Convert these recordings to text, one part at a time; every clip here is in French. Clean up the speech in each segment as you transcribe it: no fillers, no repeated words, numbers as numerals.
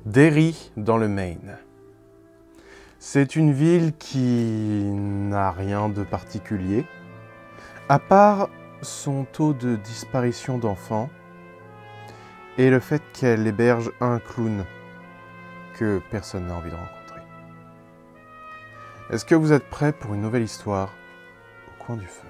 Derry, dans le Maine. C'est une ville qui n'a rien de particulier, à part son taux de disparition d'enfants et le fait qu'elle héberge un clown que personne n'a envie de rencontrer. Est-ce que vous êtes prêts pour une nouvelle histoire au coin du feu ?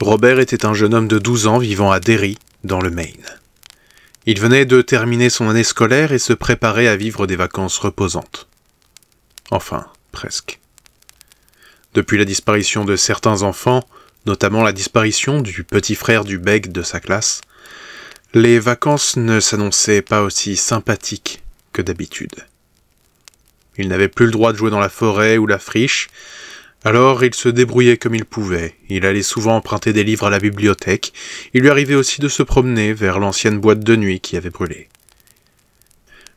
Robert était un jeune homme de 12 ans vivant à Derry, dans le Maine. Il venait de terminer son année scolaire et se préparait à vivre des vacances reposantes. Enfin, presque. Depuis la disparition de certains enfants, notamment la disparition du petit frère du bec de sa classe, les vacances ne s'annonçaient pas aussi sympathiques que d'habitude. Il n'avait plus le droit de jouer dans la forêt ou la friche, alors il se débrouillait comme il pouvait. Il allait souvent emprunter des livres à la bibliothèque. Il lui arrivait aussi de se promener vers l'ancienne boîte de nuit qui avait brûlé.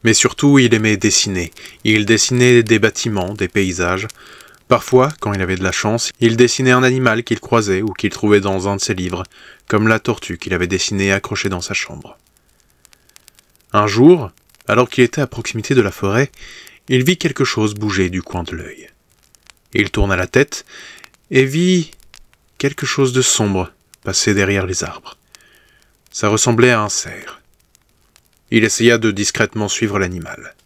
Mais surtout, il aimait dessiner. Il dessinait des bâtiments, des paysages. Parfois, quand il avait de la chance, il dessinait un animal qu'il croisait ou qu'il trouvait dans un de ses livres, comme la tortue qu'il avait dessinée accrochée dans sa chambre. Un jour, alors qu'il était à proximité de la forêt, il vit quelque chose bouger du coin de l'œil. Il tourna la tête et vit quelque chose de sombre passer derrière les arbres. Ça ressemblait à un cerf. Il essaya de discrètement suivre l'animal.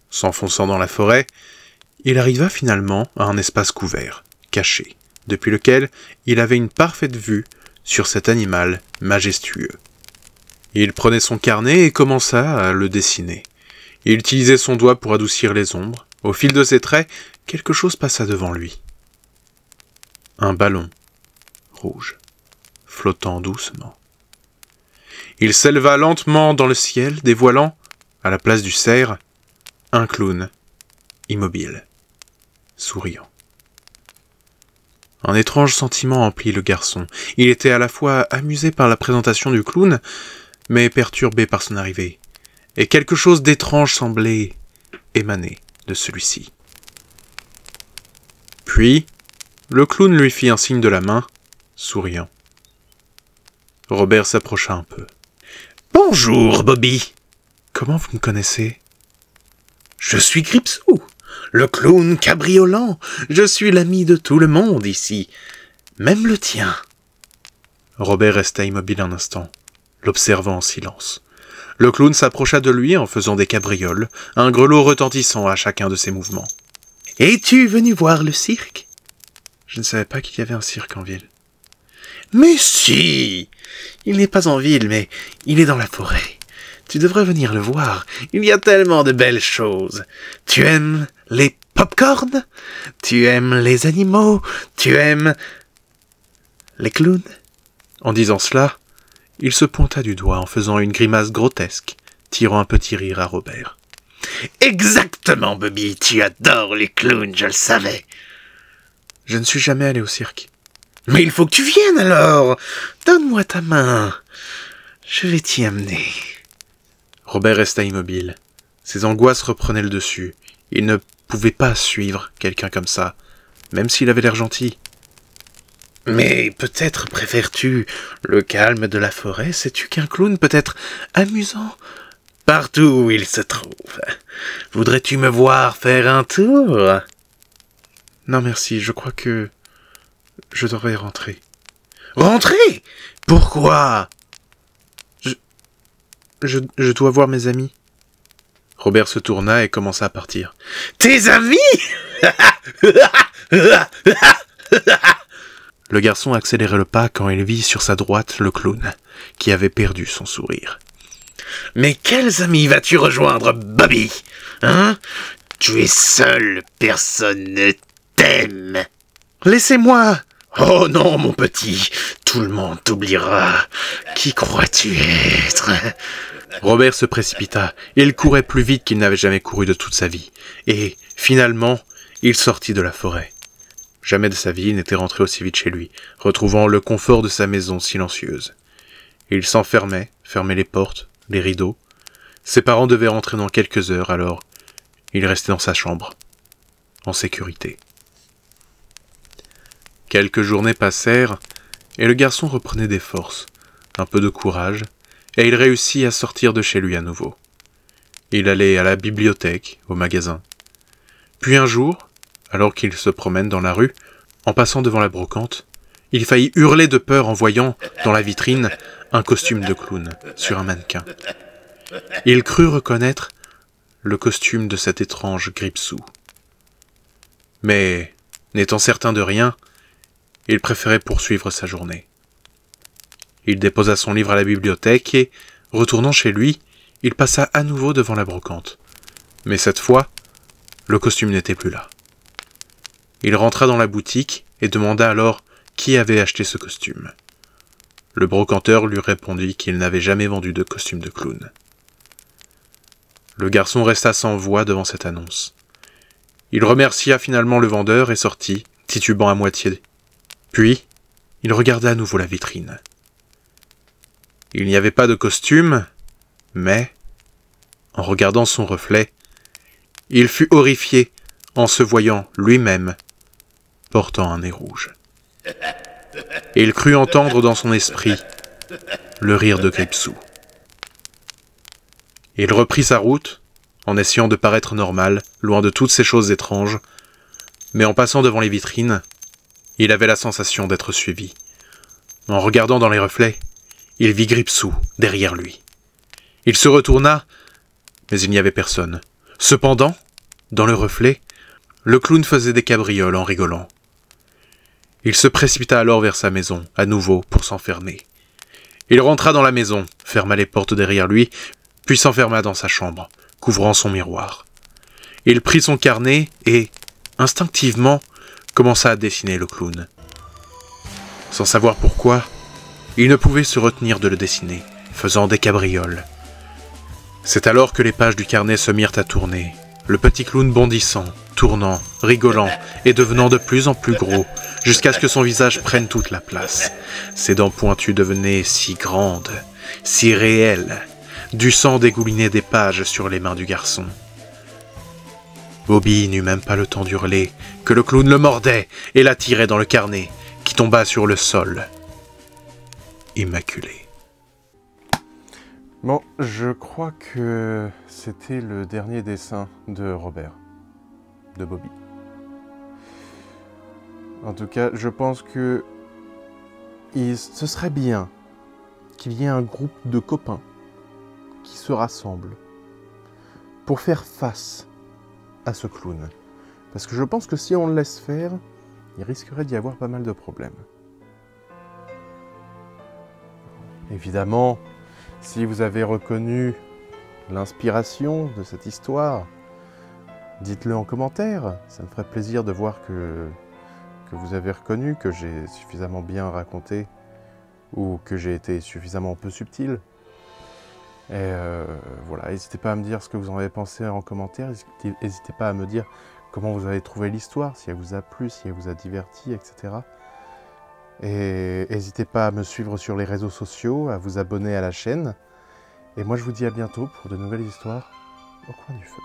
S'enfonçant dans la forêt, il arriva finalement à un espace couvert, caché, depuis lequel il avait une parfaite vue sur cet animal majestueux. Il prenait son carnet et commença à le dessiner. Il utilisait son doigt pour adoucir les ombres. Au fil de ses traits, quelque chose passa devant lui. Un ballon, rouge, flottant doucement. Il s'éleva lentement dans le ciel, dévoilant, à la place du cerf, un clown, immobile, souriant. Un étrange sentiment emplit le garçon. Il était à la fois amusé par la présentation du clown, mais perturbé par son arrivée. Et quelque chose d'étrange semblait émaner de celui-ci. Puis, le clown lui fit un signe de la main, souriant. Robert s'approcha un peu. « Bonjour, Bobby !»« Comment vous me connaissez ?»« Je suis Gripsou, le clown cabriolant. Je suis l'ami de tout le monde ici, même le tien. » Robert resta immobile un instant, l'observant en silence. Le clown s'approcha de lui en faisant des cabrioles, un grelot retentissant à chacun de ses mouvements. « Es-tu venu voir le cirque ?»« Je ne savais pas qu'il y avait un cirque en ville. »« Mais si ! Il n'est pas en ville, mais il est dans la forêt. Tu devrais venir le voir. Il y a tellement de belles choses. Tu aimes les pop-corn ? Tu aimes les animaux ? Tu aimes les clowns ?» En disant cela, il se pointa du doigt en faisant une grimace grotesque, tirant un petit rire à Robert. « Exactement, Bobby, tu adores les clowns, je le savais. »« Je ne suis jamais allé au cirque. »« Mais il faut que tu viennes alors. Donne-moi ta main. Je vais t'y amener. » Robert resta immobile. Ses angoisses reprenaient le dessus. Il ne pouvait pas suivre quelqu'un comme ça, même s'il avait l'air gentil. « Mais peut-être préfères-tu le calme de la forêt? Sais-tu qu'un clown peut être amusant partout où il se trouve? Voudrais-tu me voir faire un tour? »« Non merci, je crois que je devrais rentrer. »« Rentrer? Pourquoi? »« Je dois voir mes amis. » Robert se tourna et commença à partir. « Tes amis? » Le garçon accélérait le pas quand il vit sur sa droite le clown, qui avait perdu son sourire. « Mais quels amis vas-tu rejoindre, Bobby? Hein? Tu es seul, personne ne t'aime. »« Laissez-moi !»« Oh non, mon petit, tout le monde t'oubliera. Qui crois-tu être ?» Robert se précipita. Il courait plus vite qu'il n'avait jamais couru de toute sa vie. Et, finalement, il sortit de la forêt. Jamais de sa vie il n'était rentré aussi vite chez lui, retrouvant le confort de sa maison silencieuse. Il s'enfermait, fermait les portes, les rideaux. Ses parents devaient rentrer dans quelques heures, alors il restait dans sa chambre, en sécurité. Quelques journées passèrent, et le garçon reprenait des forces, un peu de courage, et il réussit à sortir de chez lui à nouveau. Il allait à la bibliothèque, au magasin. Puis un jour, alors qu'il se promène dans la rue, en passant devant la brocante, il faillit hurler de peur en voyant, dans la vitrine, un costume de clown sur un mannequin. Il crut reconnaître le costume de cet étrange Gripsou. Mais, n'étant certain de rien, il préférait poursuivre sa journée. Il déposa son livre à la bibliothèque et, retournant chez lui, il passa à nouveau devant la brocante. Mais cette fois, le costume n'était plus là. Il rentra dans la boutique et demanda alors qui avait acheté ce costume. Le brocanteur lui répondit qu'il n'avait jamais vendu de costume de clown. Le garçon resta sans voix devant cette annonce. Il remercia finalement le vendeur et sortit, titubant à moitié. Puis, il regarda à nouveau la vitrine. Il n'y avait pas de costume, mais, en regardant son reflet, il fut horrifié en se voyant lui-même portant un nez rouge. Et il crut entendre dans son esprit le rire de Gripsou. Il reprit sa route, en essayant de paraître normal, loin de toutes ces choses étranges, mais en passant devant les vitrines, il avait la sensation d'être suivi. En regardant dans les reflets, il vit Gripsou derrière lui. Il se retourna, mais il n'y avait personne. Cependant, dans le reflet, le clown faisait des cabrioles en rigolant. Il se précipita alors vers sa maison, à nouveau, pour s'enfermer. Il rentra dans la maison, ferma les portes derrière lui, puis s'enferma dans sa chambre, couvrant son miroir. Il prit son carnet et, instinctivement, commença à dessiner le clown. Sans savoir pourquoi, il ne pouvait se retenir de le dessiner, faisant des cabrioles. C'est alors que les pages du carnet se mirent à tourner, le petit clown bondissant, tournant, rigolant et devenant de plus en plus gros, jusqu'à ce que son visage prenne toute la place. Ses dents pointues devenaient si grandes, si réelles. Du sang dégoulinait des pages sur les mains du garçon. Bobby n'eut même pas le temps d'hurler, que le clown le mordait et l'attirait dans le carnet, qui tomba sur le sol, immaculé. Bon, je crois que c'était le dernier dessin de Robert, de Bobby. En tout cas, je pense que ce serait bien qu'il y ait un groupe de copains qui se rassemblent pour faire face à ce clown. Parce que je pense que si on le laisse faire, il risquerait d'y avoir pas mal de problèmes. Évidemment, si vous avez reconnu l'inspiration de cette histoire, dites-le en commentaire. Ça me ferait plaisir de voir que vous avez reconnu, que j'ai suffisamment bien raconté ou que j'ai été suffisamment peu subtil. Et voilà, n'hésitez pas à me dire ce que vous en avez pensé en commentaire, n'hésitez pas à me dire comment vous avez trouvé l'histoire, si elle vous a plu, si elle vous a diverti, etc. Et n'hésitez pas à me suivre sur les réseaux sociaux, à vous abonner à la chaîne. Et moi je vous dis à bientôt pour de nouvelles histoires au coin du feu.